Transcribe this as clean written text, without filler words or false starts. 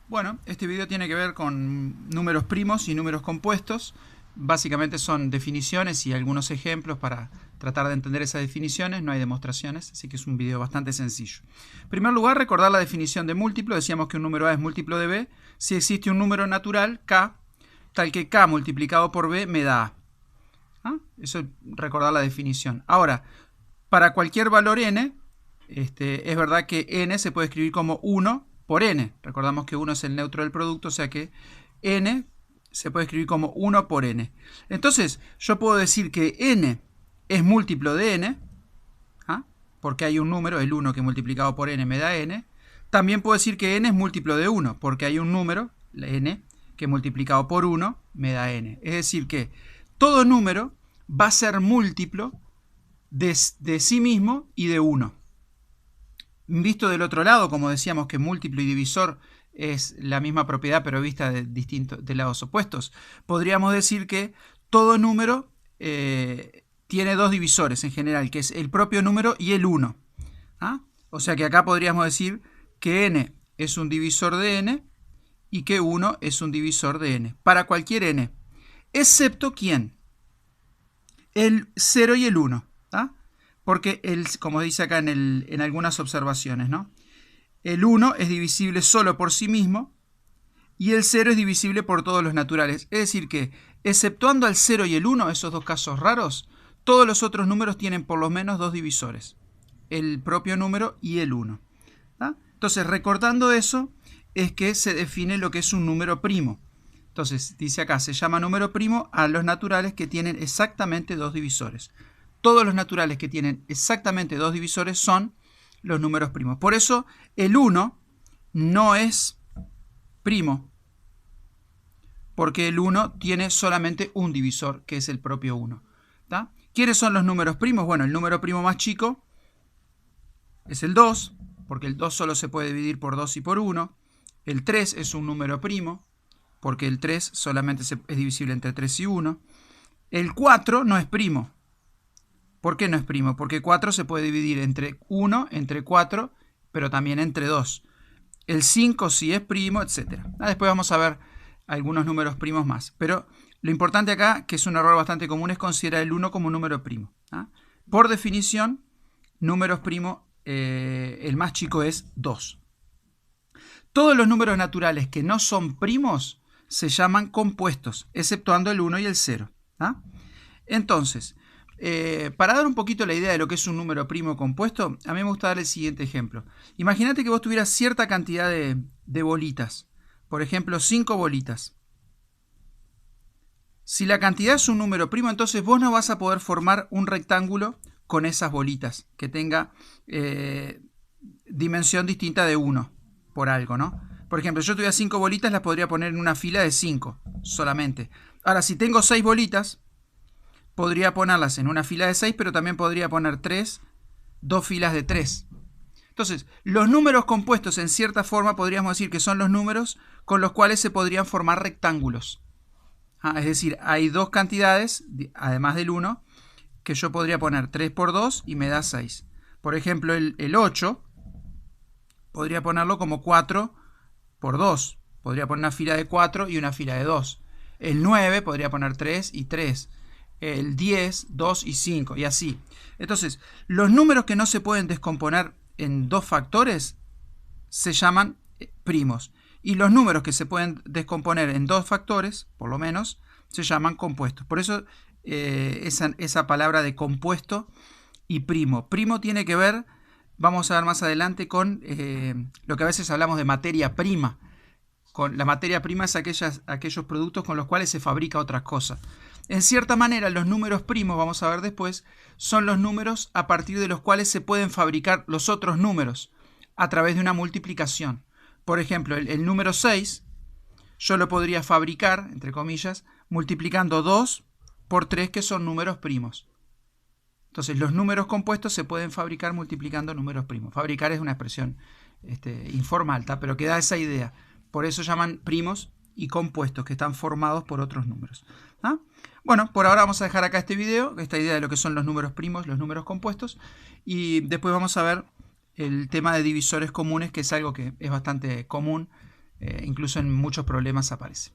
Bueno, este video tiene que ver con números primos y números compuestos. Básicamente son definiciones y algunos ejemplos para tratar de entender esas definiciones. No hay demostraciones, así que es un video bastante sencillo. En primer lugar, recordar la definición de múltiplo. Decíamos que un número A es múltiplo de B si existe un número natural, K, tal que K multiplicado por B me da A. Eso es recordar la definición. Ahora, para cualquier valor n, es verdad que n se puede escribir como 1 por n. Recordamos que 1 es el neutro del producto, o sea que n se puede escribir como 1 por n. Entonces, yo puedo decir que n es múltiplo de n, porque hay un número, el 1, que multiplicado por n me da n. También puedo decir que n es múltiplo de 1, porque hay un número, n, que multiplicado por 1 me da n. Es decir que todo número va a ser múltiplo de sí mismo y de 1. Visto del otro lado, como decíamos que múltiplo y divisor es la misma propiedad pero vista de lados opuestos, podríamos decir que todo número tiene dos divisores en general, que es el propio número y el 1. O sea que acá podríamos decir que n es un divisor de n y que 1 es un divisor de n, para cualquier n, excepto ¿quién? El 0 y el 1. Porque, como dice acá en algunas observaciones, ¿no? El 1 es divisible solo por sí mismo y el 0 es divisible por todos los naturales. Es decir que, exceptuando al 0 y el 1, esos dos casos raros, todos los otros números tienen por lo menos dos divisores. El propio número y el 1. Entonces, recordando eso, es que se define lo que es un número primo. Entonces, dice acá, se llama número primo a los naturales que tienen exactamente dos divisores. Todos los naturales que tienen exactamente dos divisores son los números primos. Por eso, el 1 no es primo, porque el 1 tiene solamente un divisor, que es el propio 1. ¿Quiénes son los números primos? Bueno, el número primo más chico es el 2, porque el 2 solo se puede dividir por 2 y por 1. El 3 es un número primo, porque el 3 solamente es divisible entre 3 y 1. El 4 no es primo. ¿Por qué no es primo? Porque 4 se puede dividir entre 1, entre 4, pero también entre 2. El 5 sí es primo, etc. Después vamos a ver algunos números primos más. Pero lo importante acá, que es un error bastante común, es considerar el 1 como un número primo. Por definición, números primos, el más chico es 2. Todos los números naturales que no son primos se llaman compuestos, exceptuando el 1 y el 0. Entonces, para dar un poquito la idea de lo que es un número primo compuesto, a mí me gusta dar el siguiente ejemplo. Imagínate que vos tuvieras cierta cantidad de bolitas. Por ejemplo, 5 bolitas. Si la cantidad es un número primo, entonces vos no vas a poder formar un rectángulo con esas bolitas que tenga dimensión distinta de 1 por algo, ¿no? Por ejemplo, yo tuviera 5 bolitas, las podría poner en una fila de 5 solamente. Ahora, si tengo 6 bolitas, podría ponerlas en una fila de 6, pero también podría poner 2 filas de 3. Entonces, los números compuestos en cierta forma podríamos decir que son los números con los cuales se podrían formar rectángulos. Es decir, hay dos cantidades, además del 1, que yo podría poner 3 por 2 y me da 6. Por ejemplo, el 8 podría ponerlo como 4 por 2. Podría poner una fila de 4 y una fila de 2. El 9 podría poner 3 y 3. El 10, 2 y 5, y así. Entonces, los números que no se pueden descomponer en dos factores se llaman primos. Y los números que se pueden descomponer en dos factores, por lo menos, se llaman compuestos. Por eso esa palabra de compuesto y primo. Primo tiene que ver, vamos a ver más adelante, con lo que a veces hablamos de materia prima. La materia prima es aquellos productos con los cuales se fabrica otra cosa. En cierta manera, los números primos, vamos a ver después, son los números a partir de los cuales se pueden fabricar los otros números a través de una multiplicación. Por ejemplo, el número 6, yo lo podría fabricar, entre comillas, multiplicando 2 por 3, que son números primos. Entonces, los números compuestos se pueden fabricar multiplicando números primos. Fabricar es una expresión informal, pero que da esa idea. Por eso llaman primos y compuestos, que están formados por otros números. Bueno, por ahora vamos a dejar acá este video, esta idea de lo que son los números primos, los números compuestos, y después vamos a ver el tema de divisores comunes, que es algo que es bastante común incluso en muchos problemas aparece.